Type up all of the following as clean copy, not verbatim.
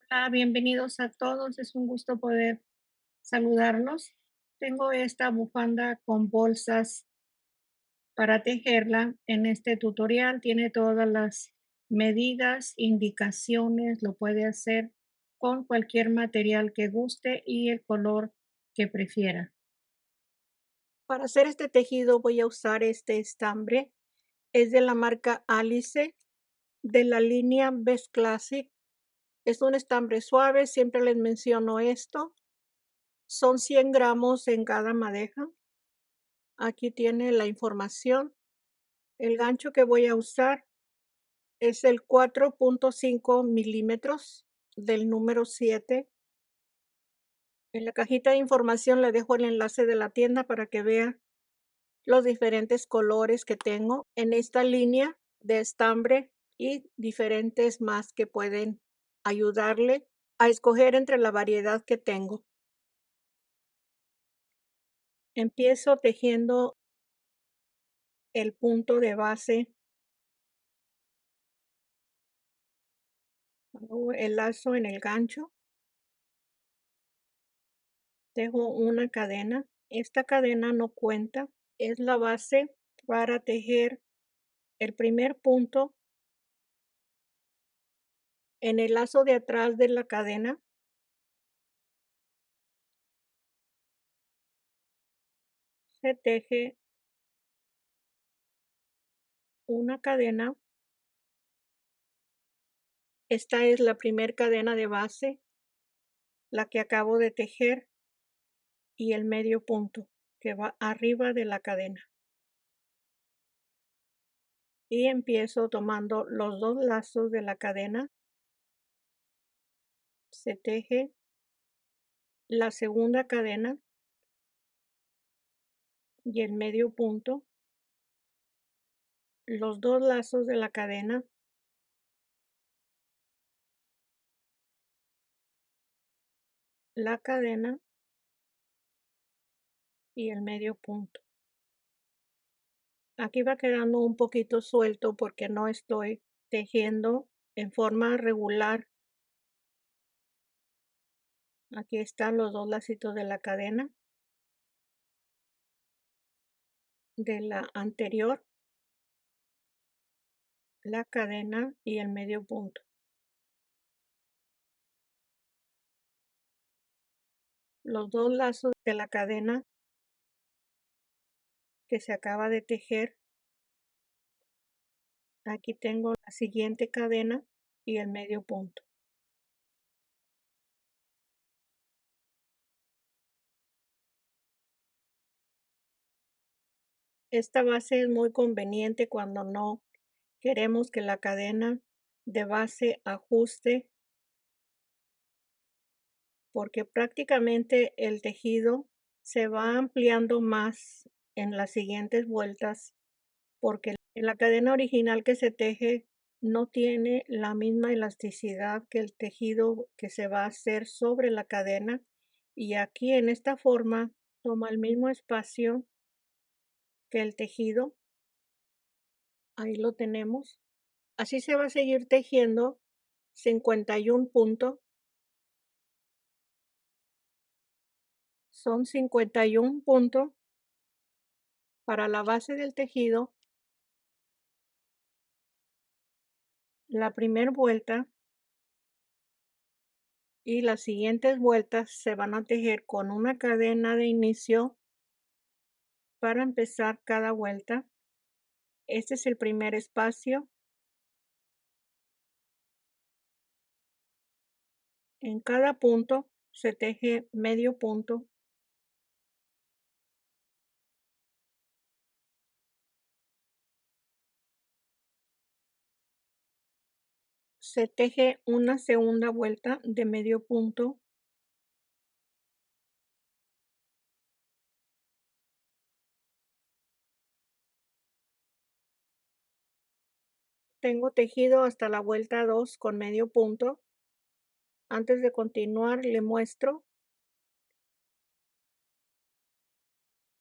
Hola, bienvenidos a todos. Es un gusto poder saludarlos. Tengo esta bufanda con bolsas para tejerla. En este tutorial tiene todas las medidas, indicaciones, lo puede hacer con cualquier material que guste y el color que prefiera. Para hacer este tejido voy a usar este estambre. Es de la marca Alice, de la línea Best Classic. Es un estambre suave, siempre les menciono esto. Son 100 gramos en cada madeja. Aquí tiene la información. El gancho que voy a usar es el 4.5 milímetros del número 7. En la cajita de información le dejo el enlace de la tienda para que vea los diferentes colores que tengo en esta línea de estambre y diferentes más que pueden ayudarle a escoger entre la variedad que tengo. Empiezo tejiendo el punto de base. Hago el lazo en el gancho, tejo una cadena. Esta cadena no cuenta, es la base para tejer el primer punto en el lazo de atrás de la cadena. Se teje una cadena. Esta es la primer cadena de base, la que acabo de tejer, y el medio punto que va arriba de la cadena. Y empiezo tomando los dos lazos de la cadena. Se teje la segunda cadena y el medio punto, los dos lazos de la cadena, la cadena y el medio punto. Aquí va quedando un poquito suelto porque no estoy tejiendo en forma regular. Aquí están los dos lacitos de la cadena de la anterior, la cadena y el medio punto. Los dos lazos de la cadena que se acaba de tejer. Aquí tengo la siguiente cadena y el medio punto. Esta base es muy conveniente cuando no queremos que la cadena de base ajuste, porque prácticamente el tejido se va ampliando más en las siguientes vueltas, porque en la cadena original que se teje no tiene la misma elasticidad que el tejido que se va a hacer sobre la cadena, y aquí en esta forma toma el mismo espacio que el tejido. Ahí lo tenemos. Así se va a seguir tejiendo 51 puntos. Son 51 puntos para la base del tejido. La primera vuelta y las siguientes vueltas se van a tejer con una cadena de inicio para empezar cada vuelta. Este es el primer espacio. En cada punto se teje medio punto. Se teje una segunda vuelta de medio punto. Tengo tejido hasta la vuelta 2 con medio punto. Antes de continuar, le muestro.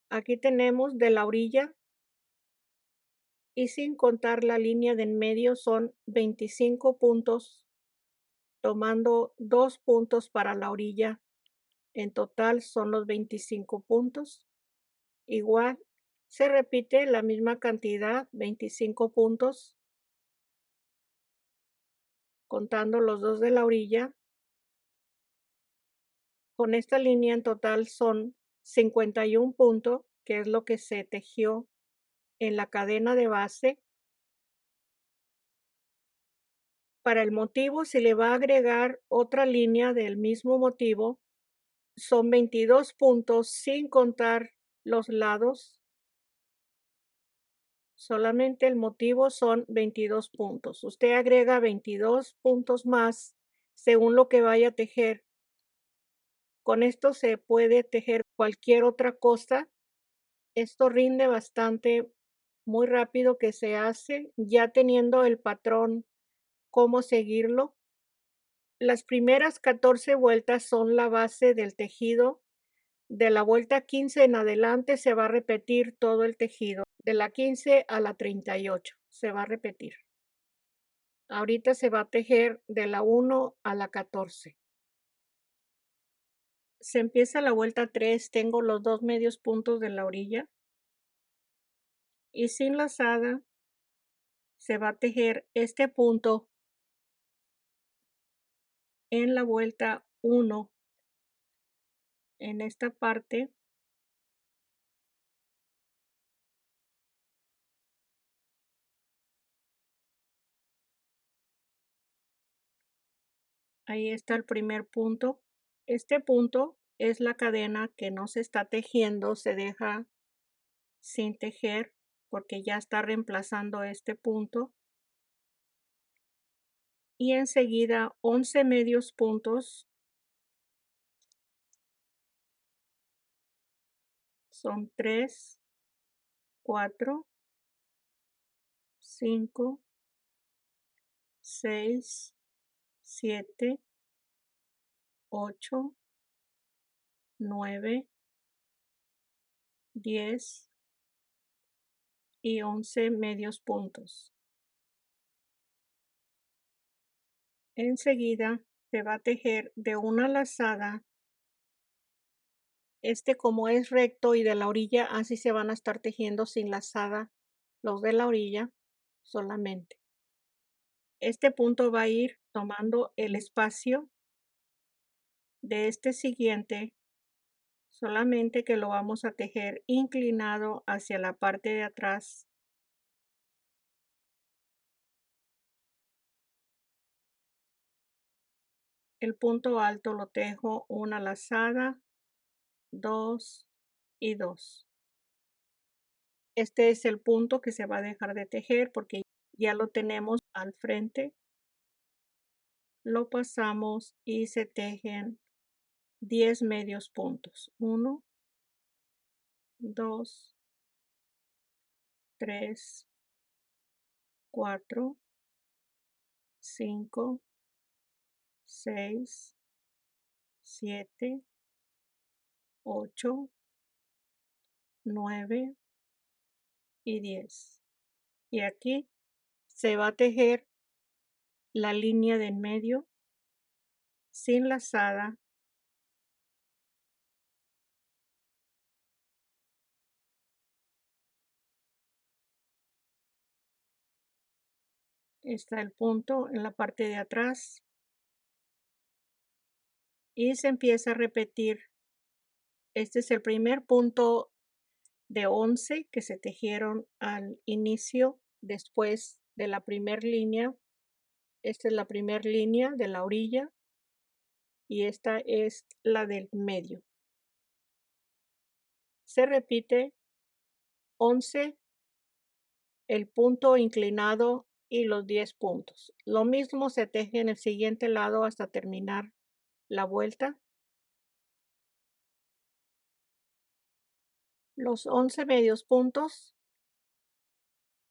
Aquí tenemos de la orilla y sin contar la línea de en medio son 25 puntos tomando 2 puntos para la orilla. En total son los 25 puntos. Igual, se repite la misma cantidad, 25 puntos, contando los 2 de la orilla. Con esta línea en total son 51 puntos, que es lo que se tejió en la cadena de base. Para el motivo se le va a agregar otra línea del mismo motivo. Son 22 puntos sin contar los lados. Solamente el motivo son 22 puntos. Usted agrega 22 puntos más según lo que vaya a tejer. Con esto se puede tejer cualquier otra cosa. Esto rinde bastante, muy rápido que se hace, ya teniendo el patrón, cómo seguirlo. Las primeras 14 vueltas son la base del tejido. De la vuelta 15 en adelante se va a repetir todo el tejido. De la 15 a la 38 se va a repetir. Ahorita se va a tejer de la 1 a la 14. Se empieza la vuelta 3, tengo los 2 medios puntos de la orilla. Y sin lazada se va a tejer este punto en la vuelta 1 en esta parte. Ahí está el primer punto. Este punto es la cadena que no se está tejiendo, se deja sin tejer porque ya está reemplazando este punto. Y enseguida 11 medios puntos. Son 3, 4, 5, 6, 7, 8, 9, 10 y 11 medios puntos. Enseguida se va a tejer de una lazada. Como es recto y de la orilla, así se van a estar tejiendo sin lazada los de la orilla solamente. Este punto va a ir tomando el espacio de este siguiente, solamente que lo vamos a tejer inclinado hacia la parte de atrás. El punto alto lo tejo una lazada, 2 y 2. Este es el punto que se va a dejar de tejer porque ya lo tenemos al frente. Lo pasamos y se tejen 10 medios puntos. 1, 2, 3, 4, 5, 6, 7, 8, 9 y 10. Y aquí se va a tejer la línea de en medio sin lazada. Está el punto en la parte de atrás y se empieza a repetir. Este es el primer punto de 11 que se tejieron al inicio después de la primer línea. Esta es la primera línea de la orilla y esta es la del medio. Se repite 11, el punto inclinado y los 10 puntos. Lo mismo se teje en el siguiente lado hasta terminar la vuelta. Los 11 medios puntos.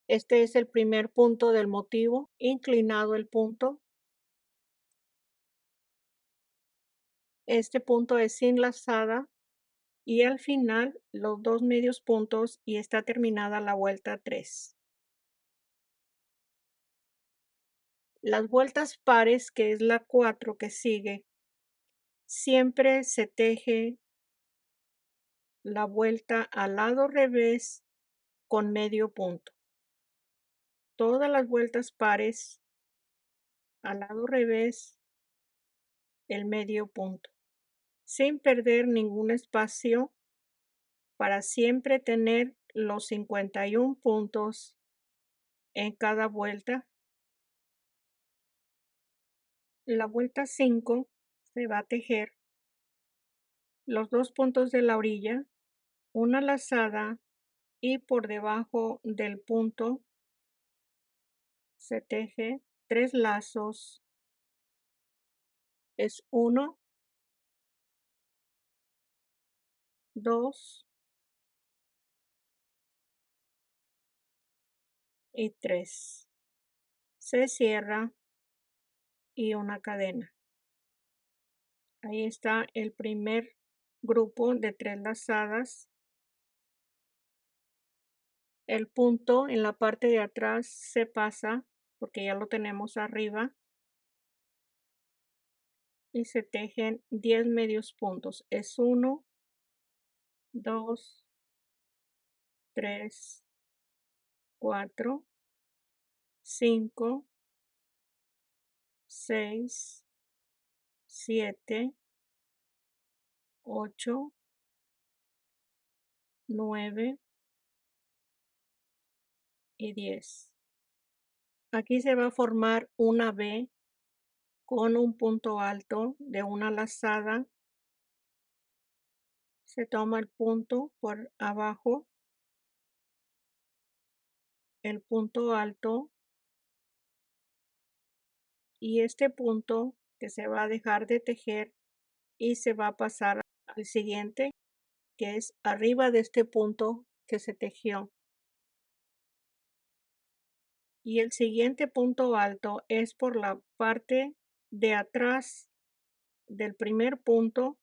Este es el primer punto del motivo, inclinado el punto. Este punto es sin lazada y al final los 2 medios puntos y está terminada la vuelta 3. Las vueltas pares, que es la 4 que sigue, siempre se teje la vuelta al lado revés con medio punto. Todas las vueltas pares al lado revés, el medio punto, sin perder ningún espacio para siempre tener los 51 puntos en cada vuelta. La vuelta 5 se va a tejer los 2 puntos de la orilla, una lazada y por debajo del punto se teje 3 lazos. Es 1, 2 y 3. Se cierra y una cadena. Ahí está el primer grupo de 3 lazadas. El punto en la parte de atrás se pasa porque ya lo tenemos arriba y se tejen 10 medios puntos. Es 1, 2, 3, 4, 5, 6, 7, 8, 9 y 10. Aquí se va a formar una V con un punto alto de una lazada. Se toma el punto por abajo, el punto alto y este punto que se va a dejar de tejer y se va a pasar al siguiente, que es arriba de este punto que se tejió. Y el siguiente punto alto es por la parte de atrás del primer punto.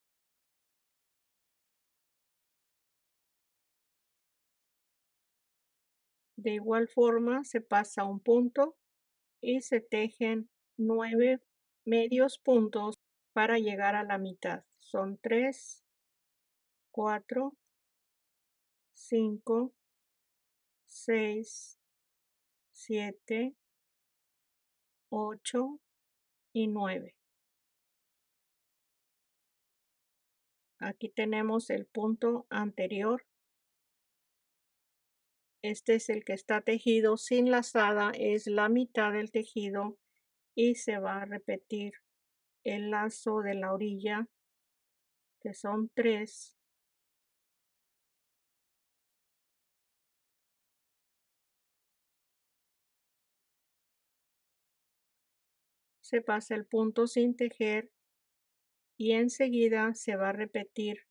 De igual forma se pasa un punto y se tejen 9 medios puntos para llegar a la mitad. Son 3, 4, 5, 6, 7, 8 y 9. Aquí tenemos el punto anterior. Este es el que está tejido sin lazada, es la mitad del tejido y se va a repetir el lazo de la orilla, que son 3. Se pasa el punto sin tejer y enseguida se va a repetir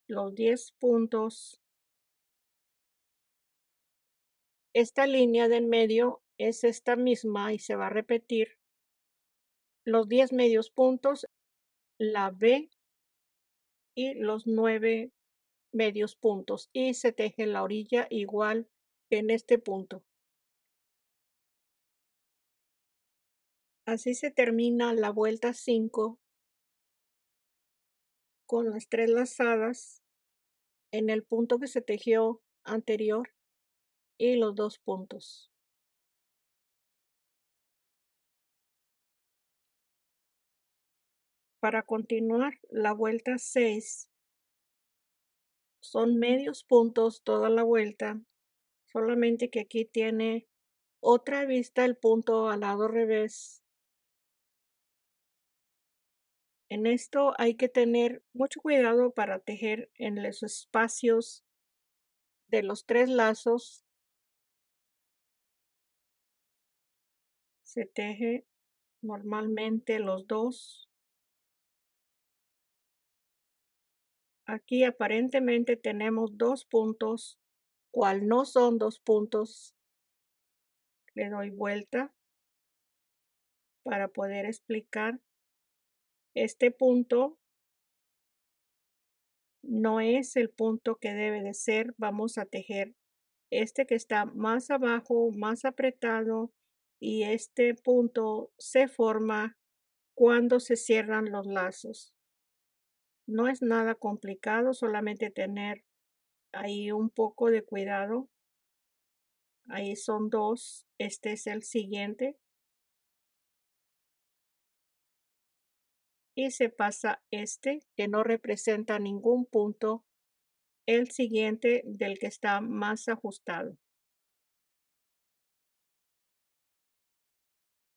los 10 puntos. Esta línea de en medio es esta misma y se va a repetir los 10 medios puntos, la V y los 9 medios puntos y se teje la orilla igual que en este punto. Así se termina la vuelta 5 con las 3 lazadas en el punto que se tejió anterior y los 2 puntos. Para continuar la vuelta 6 son medios puntos toda la vuelta, solamente que aquí tiene otra vista el punto al lado revés. En esto hay que tener mucho cuidado para tejer en los espacios de los 3 lazos. Se teje normalmente los 2. Aquí aparentemente tenemos 2 puntos, cual no son 2 puntos. Le doy vuelta para poder explicar. Este punto no es el punto que debe de ser. Vamos a tejer este que está más abajo, más apretado, y este punto se forma cuando se cierran los lazos. No es nada complicado, solamente tener ahí un poco de cuidado. Ahí son 2, este es el siguiente y se pasa este, que no representa ningún punto, el siguiente del que está más ajustado.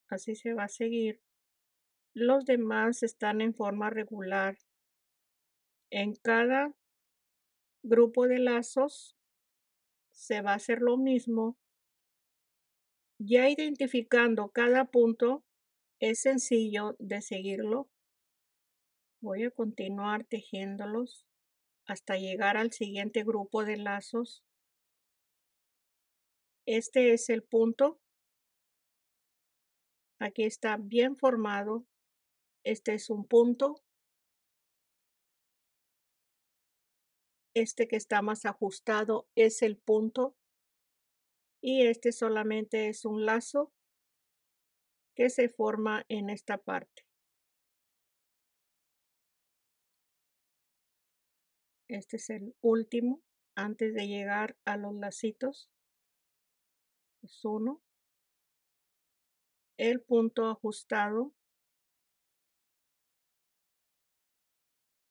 Así se va a seguir. Los demás están en forma regular. En cada grupo de lazos se va a hacer lo mismo. Ya identificando cada punto, es sencillo de seguirlo. Voy a continuar tejiéndolos hasta llegar al siguiente grupo de lazos. Este es el punto. Aquí está bien formado. Este es un punto. Este que está más ajustado es el punto. Y este solamente es un lazo que se forma en esta parte. Este es el último antes de llegar a los lacitos. Es uno. El punto ajustado.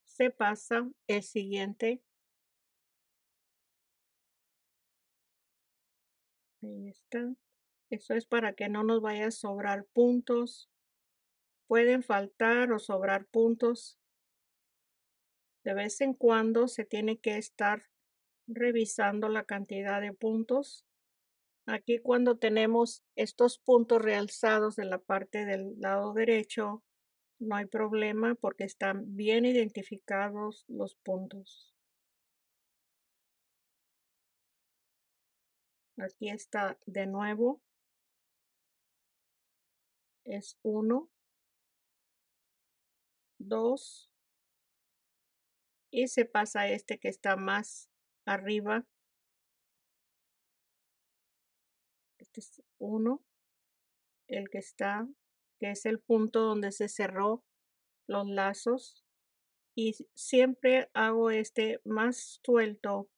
Se pasa el siguiente. Ahí está. Eso es para que no nos vaya a sobrar puntos. Pueden faltar o sobrar puntos. De vez en cuando se tiene que estar revisando la cantidad de puntos. Aquí cuando tenemos estos puntos realzados de la parte del lado derecho, no hay problema porque están bien identificados los puntos. Aquí está de nuevo. Es 1, 2 y se pasa este que está más arriba. Este es 1, el que está, que es el punto donde se cerró los lazos. Y siempre hago este más suelto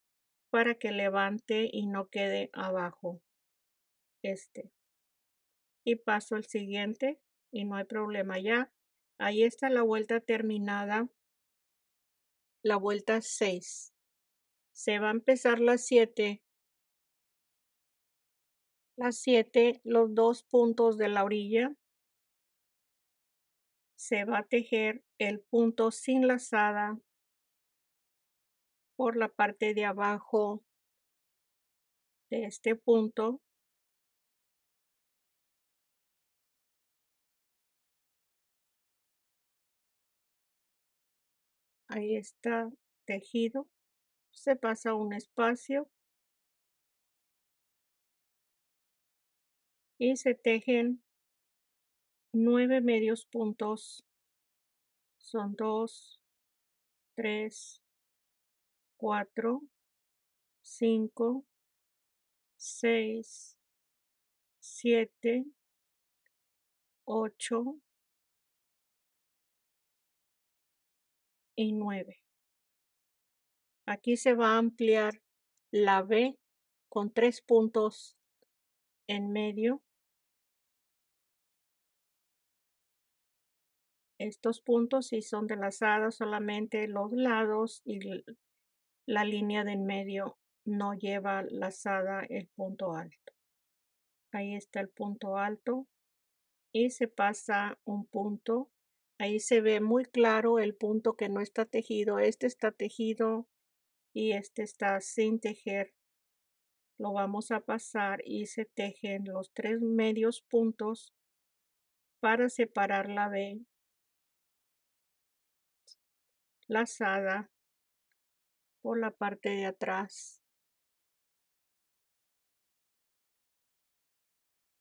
para que levante y no quede abajo. Este. Y paso al siguiente y no hay problema ya. Ahí está la vuelta terminada, la vuelta 6. Se va a empezar las 7. Las 7, los 2 puntos de la orilla. Se va a tejer el punto sin lazada por la parte de abajo de este punto. Ahí está tejido. Se pasa un espacio y se tejen 9 medios puntos. Son 2, 3, 4, 5, 6, 7, 8 y 9. Aquí se va a ampliar la B con 3 puntos en medio. Estos puntos sí son de lazada, solamente los lados y la línea de en medio no lleva lazada el punto alto. Ahí está el punto alto y se pasa un punto. Ahí se ve muy claro el punto que no está tejido. Este está tejido y este está sin tejer. Lo vamos a pasar y se tejen los 3 medios puntos para separar la B lazada por la parte de atrás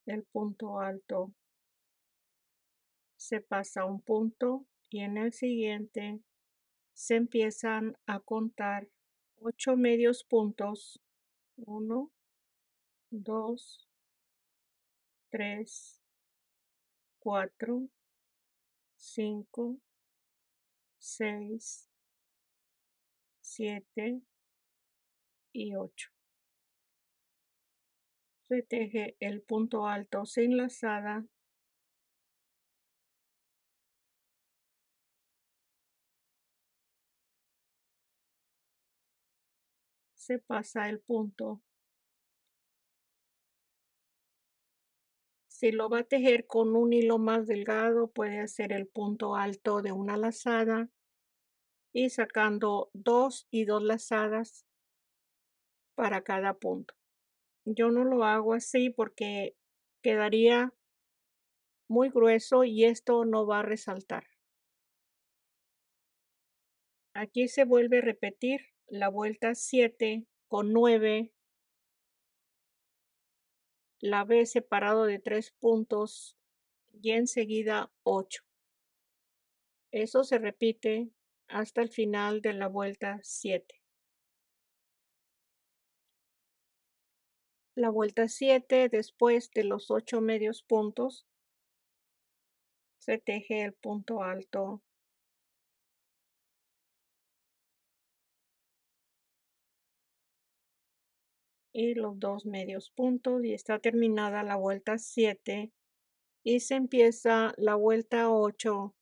del punto alto. Se pasa un punto y en el siguiente se empiezan a contar 8 medios puntos. 1, 2, 3, 4, 5, 6, 7 y 8. Se teje el punto alto sin lazada, se pasa el punto. Si lo va a tejer con un hilo más delgado, puede hacer el punto alto de una lazada y sacando 2 y 2 lazadas para cada punto. Yo no lo hago así porque quedaría muy grueso y esto no va a resaltar. Aquí se vuelve a repetir la vuelta 7 con 9, la B separado de 3 puntos y enseguida 8. Eso se repite hasta el final de la vuelta 7. La vuelta 7, después de los 8 medios puntos, se teje el punto alto y los 2 medios puntos y está terminada la vuelta 7 y se empieza la vuelta 8.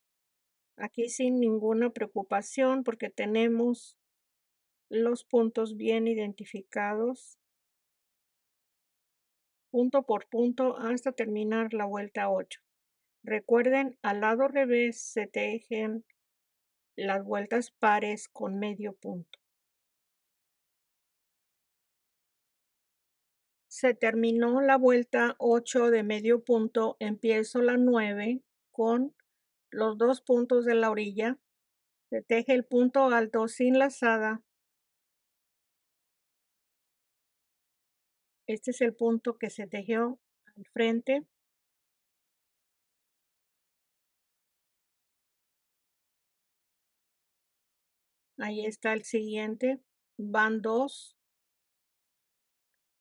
Aquí sin ninguna preocupación porque tenemos los puntos bien identificados, punto por punto hasta terminar la vuelta 8. Recuerden, al lado revés se tejen las vueltas pares con medio punto. Se terminó la vuelta 8 de medio punto, empiezo la 9 con los 2 puntos de la orilla, se teje el punto alto sin lazada. Este es el punto que se tejió al frente. Ahí está el siguiente, van 2.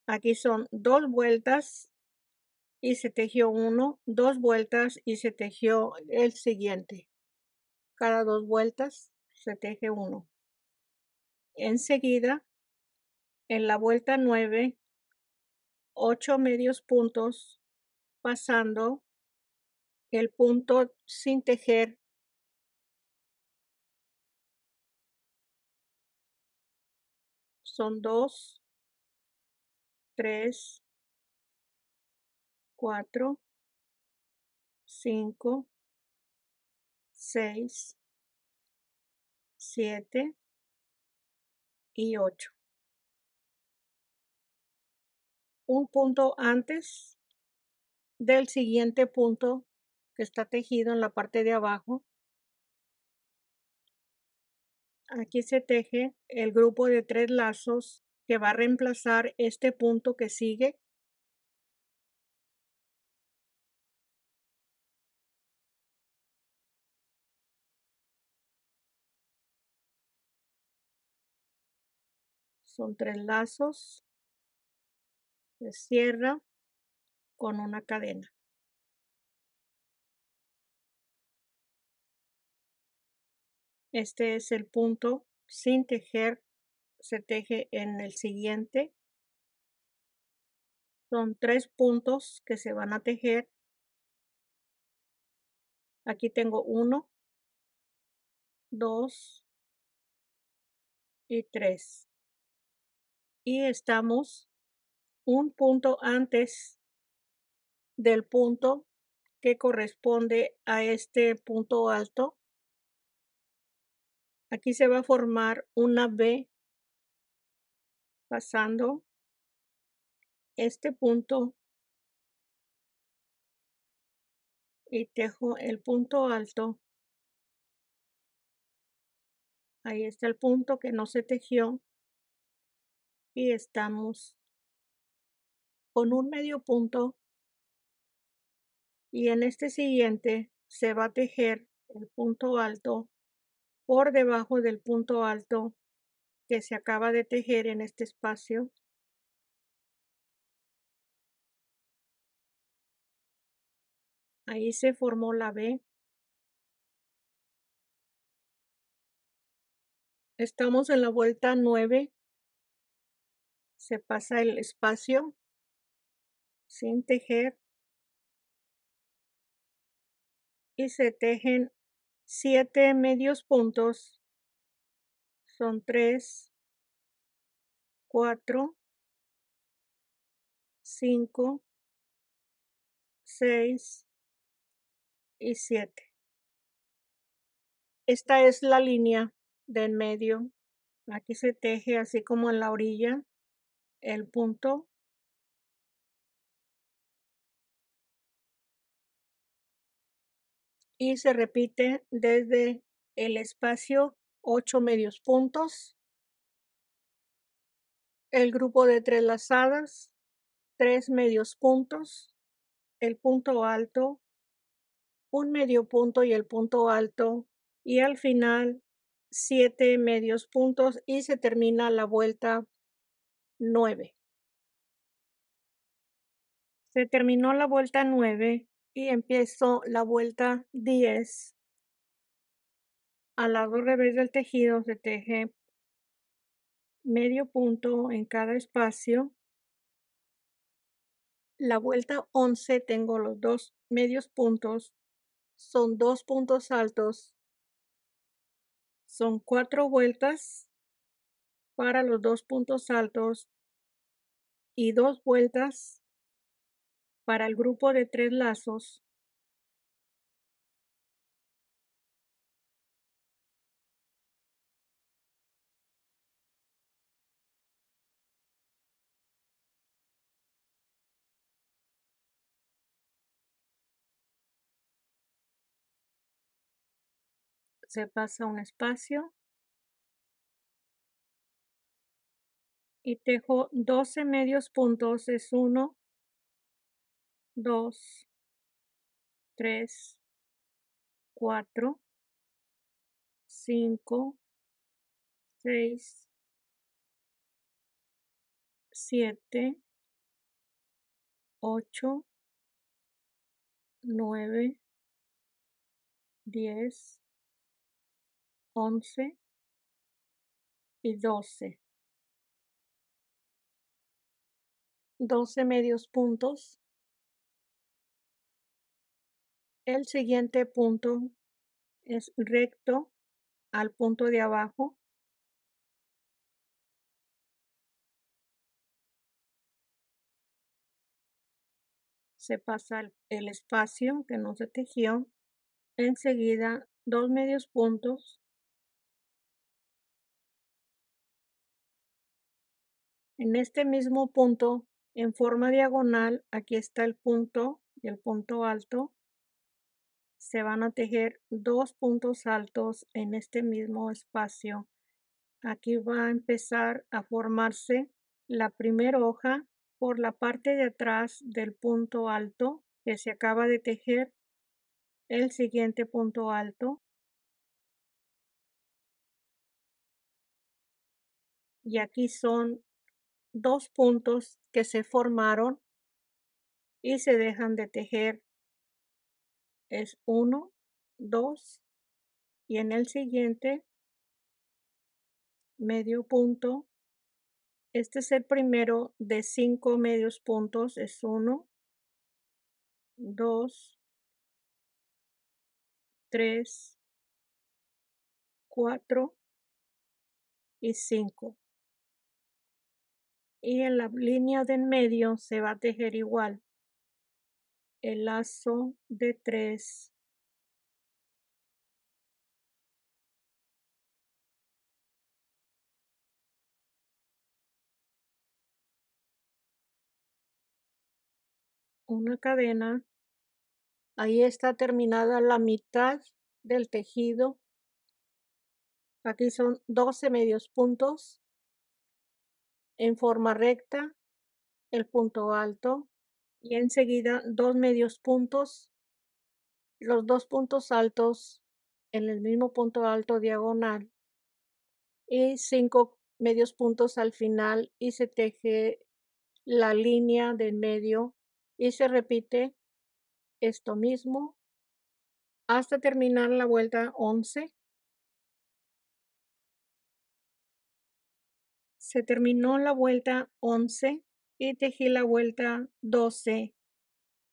Aquí son 2 vueltas y se tejió uno, 2 vueltas y se tejió el siguiente. Cada 2 vueltas se teje uno. Enseguida, en la vuelta 9, 8 medios puntos, pasando el punto sin tejer. Son 2, 3, 4, 5, 6, 7 y 8. Un punto antes del siguiente punto que está tejido en la parte de abajo. Aquí se teje el grupo de 3 lazos que va a reemplazar este punto que sigue. Son 3 lazos, se cierra con una cadena. Este es el punto sin tejer, se teje en el siguiente. Son 3 puntos que se van a tejer. Aquí tengo 1, 2 y 3. Y estamos un punto antes del punto que corresponde a este punto alto. Aquí se va a formar una V pasando este punto y tejo el punto alto. Ahí está el punto que no se tejió y estamos con un medio punto y en este siguiente se va a tejer el punto alto por debajo del punto alto que se acaba de tejer en este espacio. Ahí se formó la B. Estamos en la vuelta 9. Se pasa el espacio sin tejer y se tejen 7 medios puntos. Son 3, 4, 5, 6 y 7. Esta es la línea de en medio. Aquí se teje así como en la orilla el punto y se repite desde el espacio 8 medios puntos, el grupo de 3 lazadas, 3 medios puntos, el punto alto, un medio punto y el punto alto, y al final 7 medios puntos y se termina la vuelta 9. Se terminó la vuelta 9 y empiezo la vuelta 10. Al lado revés del tejido se teje medio punto en cada espacio. La vuelta 11 tengo los 2 medios puntos, son 2 puntos altos, son 4 vueltas para los 2 puntos altos y 2 vueltas para el grupo de 3 lazos. Se pasa un espacio y tejo 12 medios puntos, es 1, 2, 3, 4, 5, 6, 7, 8, 9, 10, 11 y 12. 12 medios puntos. El siguiente punto es recto al punto de abajo. Se pasa el espacio que no se tejió. Enseguida 2 medios puntos. En este mismo punto, en forma diagonal, aquí está el punto y el punto alto. Se van a tejer 2 puntos altos en este mismo espacio. Aquí va a empezar a formarse la primera hoja por la parte de atrás del punto alto que se acaba de tejer, el siguiente punto alto, y aquí son 2 puntos que se formaron y se dejan de tejer. Es 1, 2 y en el siguiente medio punto. Este es el primero de 5 medios puntos, es 1, 2, 3, 4 y 5. Y en la línea de en medio se va a tejer igual el lazo de 3, una cadena. Ahí está terminada la mitad del tejido. Aquí son 12 medios puntos en forma recta, el punto alto y enseguida 2 medios puntos, los 2 puntos altos en el mismo punto alto diagonal y 5 medios puntos al final y se teje la línea del medio y se repite esto mismo hasta terminar la vuelta 11. Se terminó la vuelta 11 y tejí la vuelta 12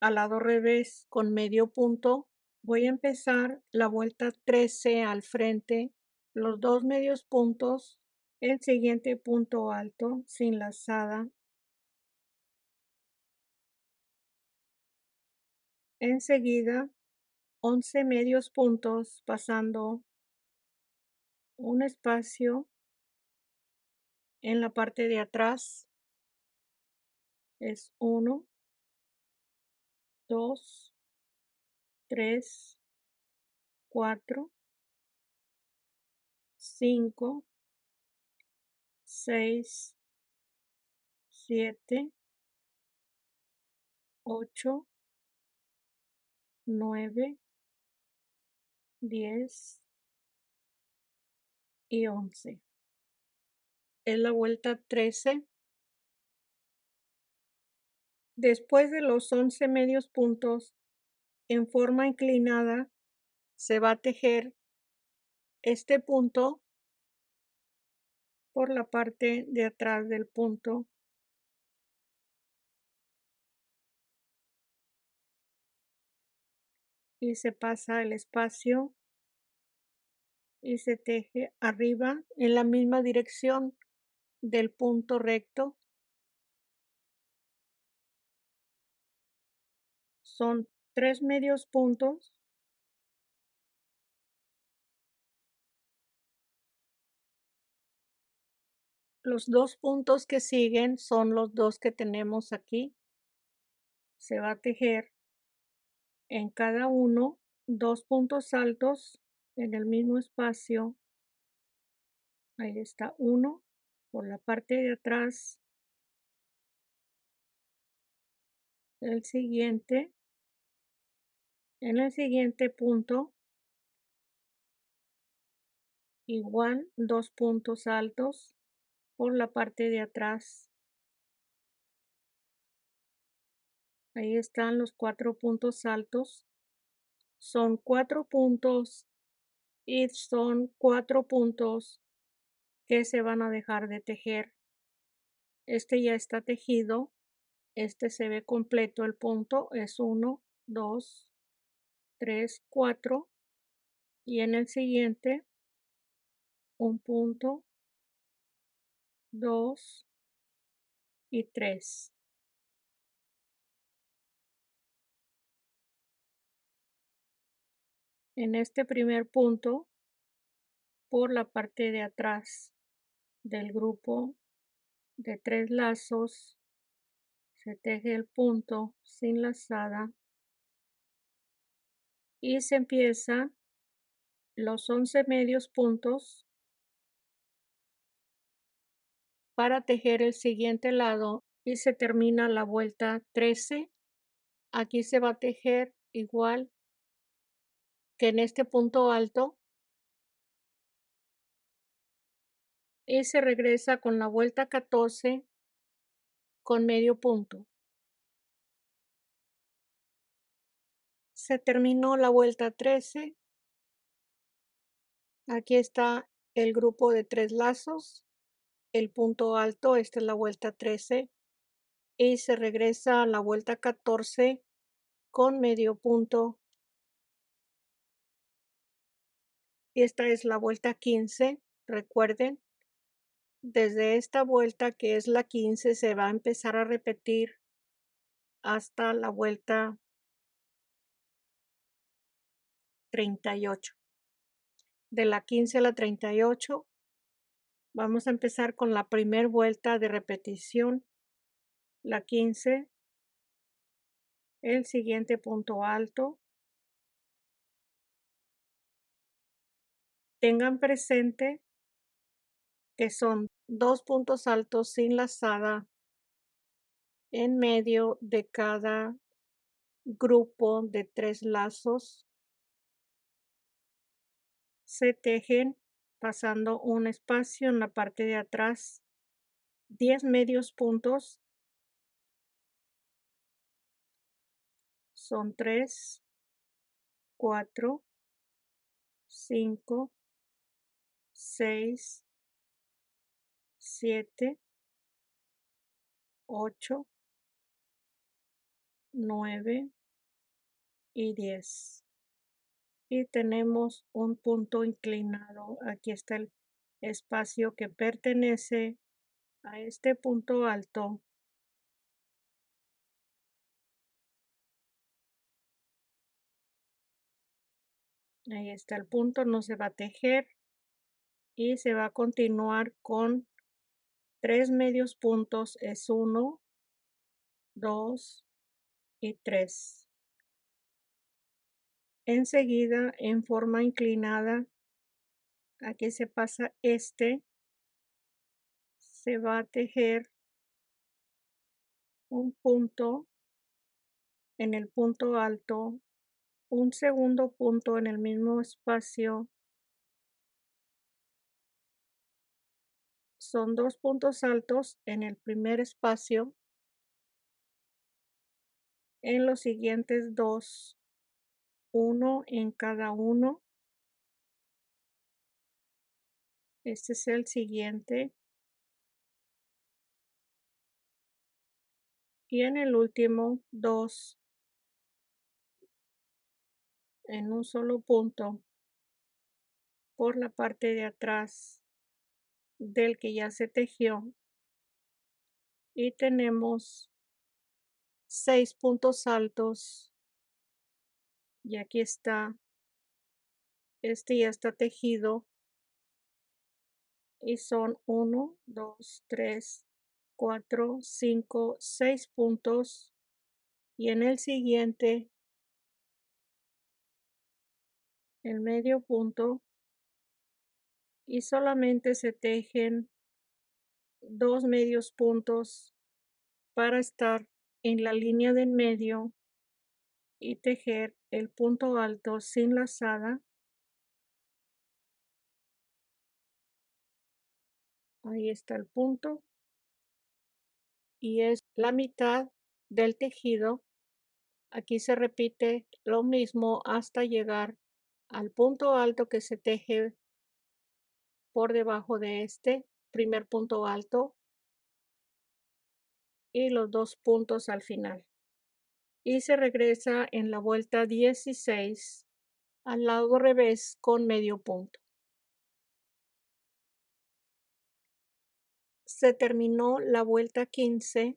al lado revés con medio punto. Voy a empezar la vuelta 13 al frente, los 2 medios puntos, el siguiente punto alto sin lazada. Enseguida 11 medios puntos pasando un espacio en la parte de atrás. Es 1, 2, 3, 4, 5, 6, 7, 8, 9, 10 y 11. Es la vuelta 13. Después de los 11 medios puntos, en forma inclinada, se va a tejer este punto por la parte de atrás del punto. Y se pasa el espacio y se teje arriba en la misma dirección del punto recto. Son 3 medios puntos. Los 2 puntos que siguen son los 2 que tenemos aquí. Se va a tejer en cada uno 2 puntos altos en el mismo espacio. Ahí está uno por la parte de atrás. El siguiente, en el siguiente punto, igual 2 puntos altos por la parte de atrás. Ahí están los 4 puntos altos. Son 4 puntos y son 4 puntos que se van a dejar de tejer. Este ya está tejido. Este se ve completo el punto. Es 1, 2, 3, 4. Y en el siguiente, un punto, 2 y 3. En este primer punto, por la parte de atrás del grupo de 3 lazos, se teje el punto sin lazada y se empieza los 11 medios puntos para tejer el siguiente lado y se termina la vuelta 13. Aquí se va a tejer igual que en este punto alto y se regresa con la vuelta 14 con medio punto. Se terminó la vuelta 13. Aquí está el grupo de 3 lazos, el punto alto, esta es la vuelta 13 y se regresa a la vuelta 14 con medio punto. Y esta es la vuelta 15. Recuerden, desde esta vuelta que es la 15 se va a empezar a repetir hasta la vuelta 38. De la 15 a la 38 vamos a empezar con la primer vuelta de repetición, la 15, el siguiente punto alto. Tengan presente que son 2 puntos altos sin lazada en medio de cada grupo de 3 lazos. Se tejen pasando un espacio en la parte de atrás, 10 medios puntos. Son 3, 4, 5, 6, 7, 8, 9 y 10. Y tenemos un punto inclinado. Aquí está el espacio que pertenece a este punto alto. Ahí está el punto, no se va a tejer y se va a continuar con 3 medios puntos, es 1, 2 y 3. Enseguida, en forma inclinada, aquí se pasa se va a tejer un punto en el punto alto, un segundo punto en el mismo espacio. Son 2 puntos altos en el primer espacio, en los siguientes 2, uno en cada uno. Este es el siguiente. Y en el último, 2 en un solo punto por la parte de atrás del que ya se tejió. Y tenemos 6 puntos altos. Y aquí está. Este ya está tejido. Y son 1, 2, 3, 4, 5, 6 puntos. Y en el siguiente, el medio punto. Y solamente se tejen 2 medios puntos para estar en la línea del medio y tejer el punto alto sin lazada. Ahí está el punto y es la mitad del tejido. Aquí se repite lo mismo hasta llegar al punto alto que se teje por debajo de este primer punto alto y los 2 puntos al final. Y se regresa en la vuelta 16 al lado revés con medio punto. Se terminó la vuelta 15.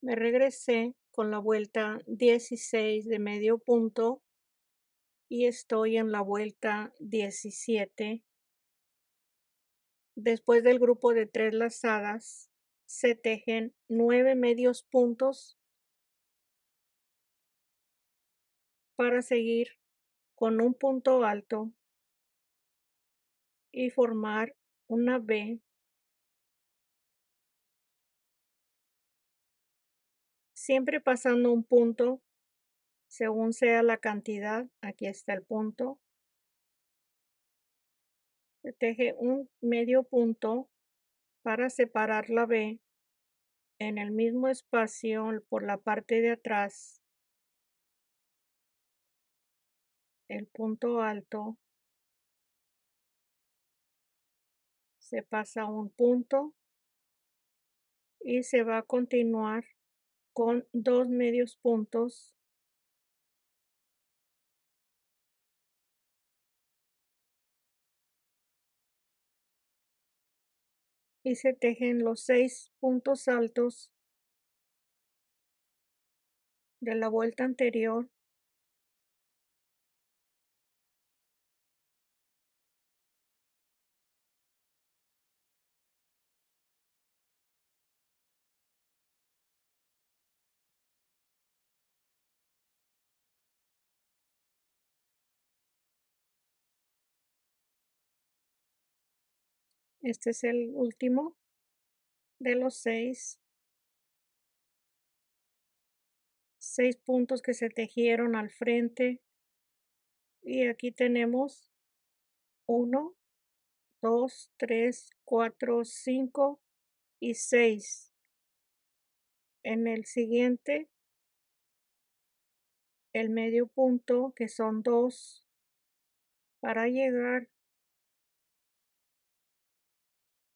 Me regresé con la vuelta 16 de medio punto y estoy en la vuelta 17. Después del grupo de 3 lazadas, se tejen 9 medios puntos para seguir con un punto alto y formar una V, siempre pasando un punto según sea la cantidad. Aquí está el punto. Se teje un medio punto para separar la V en el mismo espacio por la parte de atrás. El punto alto, se pasa un punto y se va a continuar con 2 medios puntos y se tejen los 6 puntos altos de la vuelta anterior. Este es el último de los 6 puntos que se tejieron al frente. Y aquí tenemos 1, 2, 3, 4, 5 y 6. En el siguiente el medio punto, que son 2, para llegar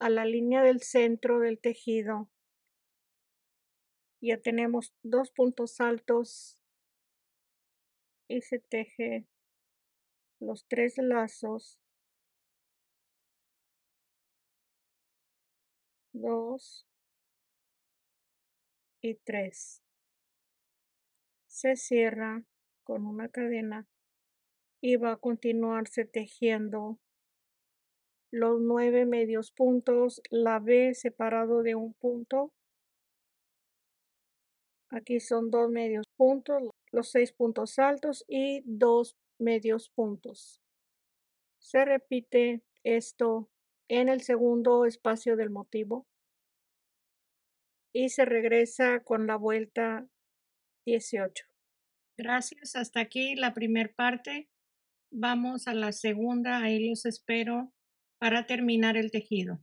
a la línea del centro del tejido. Ya tenemos 2 puntos altos y se teje los 3 lazos, 2 y 3. Se cierra con una cadena y va a continuarse tejiendo los 9 medios puntos, la B separado de un punto. Aquí son 2 medios puntos, los 6 puntos altos y 2 medios puntos. Se repite esto en el segundo espacio del motivo y se regresa con la vuelta 18. Gracias, hasta aquí la primer parte. Vamos a la segunda, ahí los espero para terminar el tejido.